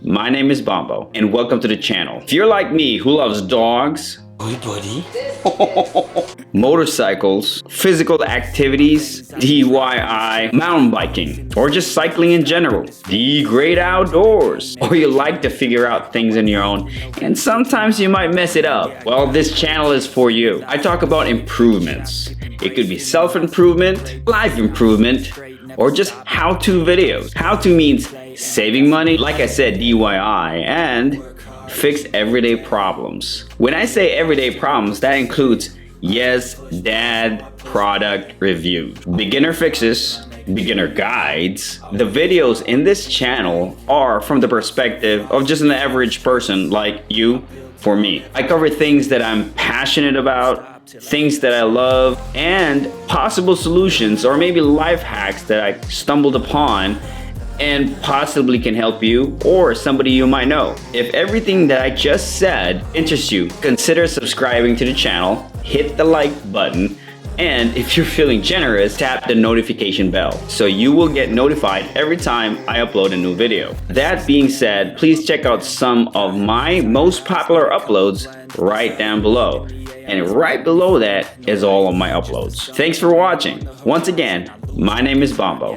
My name is Bombo, and welcome to the channel. If you're like me who loves dogs, motorcycles, physical activities, DIY, mountain biking, or just cycling in general, the great outdoors, or you like to figure out things on your own, and sometimes you might mess it up, well, this channel is for you. I talk about improvements. It could be self-improvement, life improvement, or just how-to videos. How-to means saving money, like I said, DIY, and fix everyday problems. When I say everyday problems, that includes yes, dad, product reviews, beginner fixes, beginner guides. The videos in this channel are from the perspective of just an average person like you or me. I cover things that I'm passionate about, things that I love, and possible solutions or maybe life hacks that I stumbled upon and possibly can help you or somebody you might know. If everything that I just said interests you, consider subscribing to the channel, hit the like button, and if you're feeling generous, tap the notification bell so you will get notified every time I upload a new video. That being said, please check out some of my most popular uploads right down below. And right below that is all of my uploads. Thanks for watching. Once again, my name is Bombo.